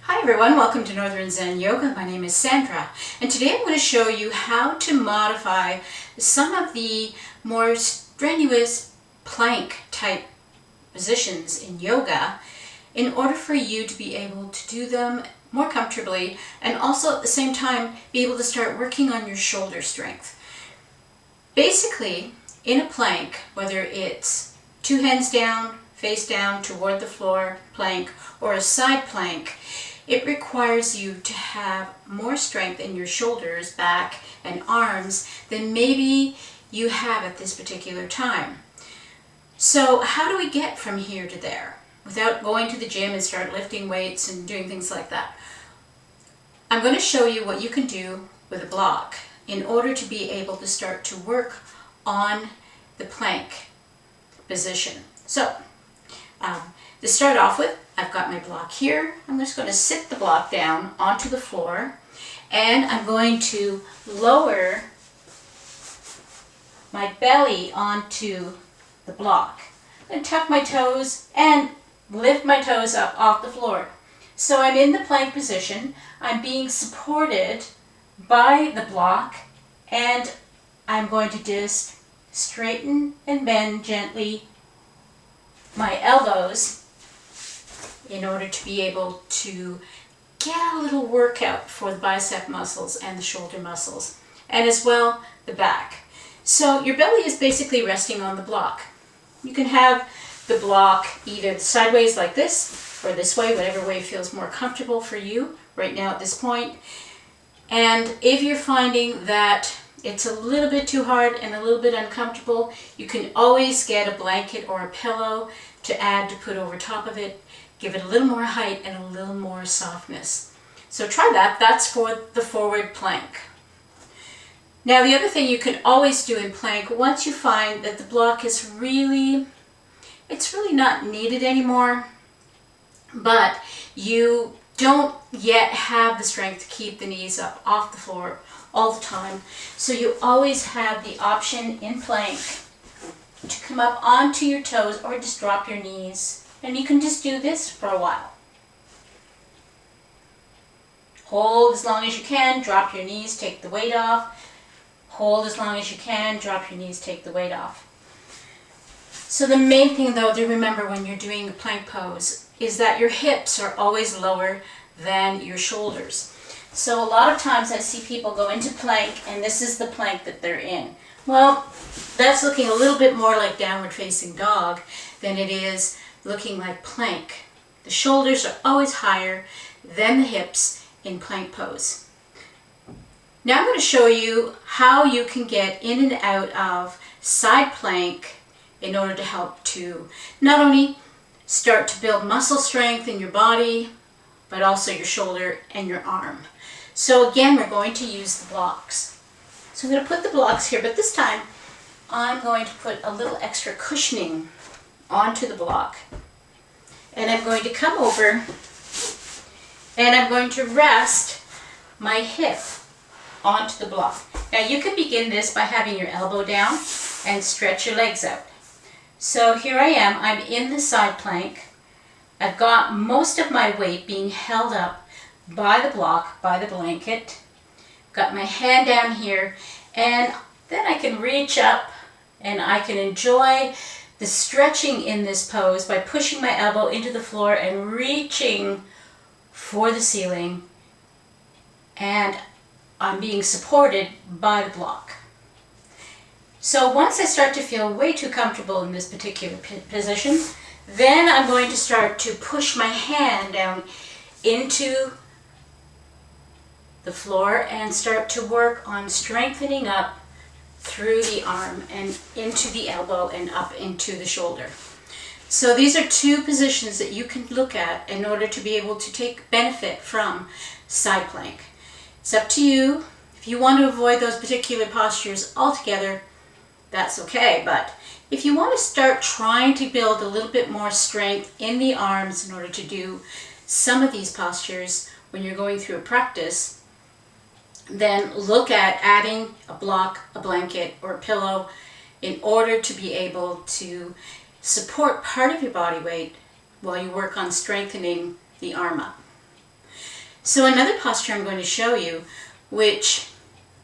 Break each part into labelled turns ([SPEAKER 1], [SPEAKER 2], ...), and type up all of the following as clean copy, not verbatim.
[SPEAKER 1] Hi everyone, welcome to Northern Zen Yoga. My name is Sandra, and today I'm going to show you how to modify some of the more strenuous plank type positions in yoga in order for you to be able to do them more comfortably and also at the same time be able to start working on your shoulder strength. Basically, in a plank, whether it's two hands down, face down toward the floor plank, or a side plank, it requires you to have more strength in your shoulders, back, and arms than maybe you have at this particular time. So how do we get from here to there without going to the gym and start lifting weights and doing things like that? I'm going to show you what you can do with a block in order to be able to start to work on the plank position. So to start off with, I've got my block here. I'm just going to sit the block down onto the floor, and I'm going to lower my belly onto the block. I'm going to tuck my toes and lift my toes up off the floor. So I'm in the plank position. I'm being supported by the block, and I'm going to just straighten and bend gently my elbows in order to be able to get a little workout for the bicep muscles and the shoulder muscles, and as well the back. So your belly is basically resting on the block. You can have the block either sideways like this or this way, whatever way feels more comfortable for you right now at this point. And if you're finding that it's a little bit too hard and a little bit uncomfortable, you can always get a blanket or a pillow to add to put over top of it. Give it a little more height and a little more softness. So try that. That's for the forward plank. Now the other thing you can always do in plank, once you find that the block is really not needed anymore, but you don't yet have the strength to keep the knees up off the floor all the time. So you always have the option in plank to come up onto your toes or just drop your knees. And you can just do this for a while. Hold as long as you can, drop your knees, take the weight off. Hold as long as you can, drop your knees, take the weight off. So the main thing though to remember when you're doing a plank pose is that your hips are always lower than your shoulders. So a lot of times I see people go into plank and this is the plank that they're in. Well, that's looking a little bit more like downward facing dog than it is looking like plank. The shoulders are always higher than the hips in plank pose. Now I'm going to show you how you can get in and out of side plank in order to help to not only start to build muscle strength in your body, but also your shoulder and your arm. So again, we're going to use the blocks. So I'm going to put the blocks here, but this time I'm going to put a little extra cushioning onto the block. And I'm going to come over and I'm going to rest my hip onto the block. Now you can begin this by having your elbow down and stretch your legs out. So here I am, I'm in the side plank. I've got most of my weight being held up by the block, by the blanket. Got my hand down here, and then I can reach up and I can enjoy the stretching in this pose by pushing my elbow into the floor and reaching for the ceiling, and I'm being supported by the block. So once I start to feel way too comfortable in this particular position, then I'm going to start to push my hand down into the floor and start to work on strengthening up through the arm and into the elbow and up into the shoulder. So these are two positions that you can look at in order to be able to take benefit from side plank. It's up to you. If you want to avoid those particular postures altogether, that's okay. But if you want to start trying to build a little bit more strength in the arms in order to do some of these postures when you're going through a practice, then look at adding a block, a blanket, or a pillow in order to be able to support part of your body weight while you work on strengthening the arm up. So another posture I'm going to show you, which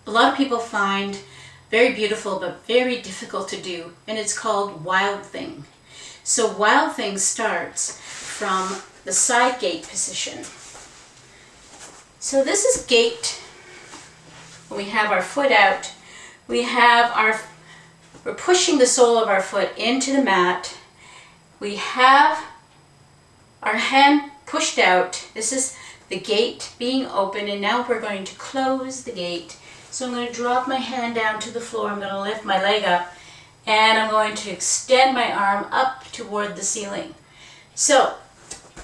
[SPEAKER 1] a lot of people find very beautiful but very difficult to do, and it's called Wild Thing. So Wild Thing starts from the side gate position. So this is gate. When we have our foot out, we're pushing the sole of our foot into the mat. We have our hand pushed out. This is the gate being open, and now we're going to close the gate. So I'm going to drop my hand down to the floor. I'm going to lift my leg up, and I'm going to extend my arm up toward the ceiling. So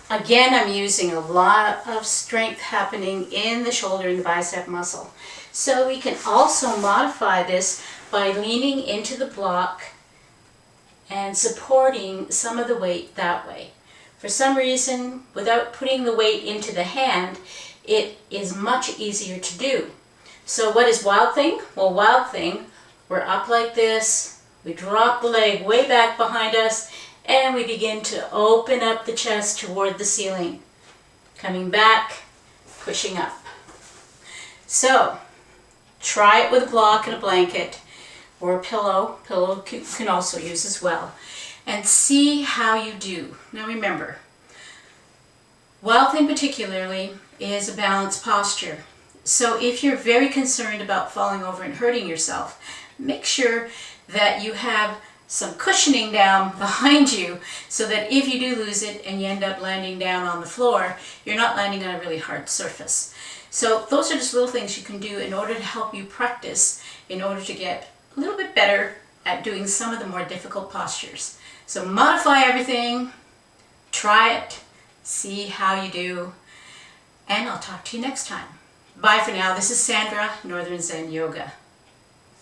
[SPEAKER 1] again, I'm using a lot of strength happening in the shoulder and the bicep muscle. So we can also modify this by leaning into the block and supporting some of the weight that way. For some reason, without putting the weight into the hand, it is much easier to do. So what is Wild Thing? Well, Wild Thing, we're up like this, we drop the leg way back behind us, and we begin to open up the chest toward the ceiling. Coming back, pushing up. So, try it with a block and a blanket, or a pillow. Pillow can also use as well. And see how you do. Now remember, Wild Thing particularly is a balanced posture. So if you're very concerned about falling over and hurting yourself, make sure that you have some cushioning down behind you so that if you do lose it and you end up landing down on the floor, you're not landing on a really hard surface. So those are just little things you can do in order to help you practice, in order to get a little bit better at doing some of the more difficult postures. So modify everything, try it, see how you do, and I'll talk to you next time. Bye for now. This is Sandra, Northern Zen Yoga.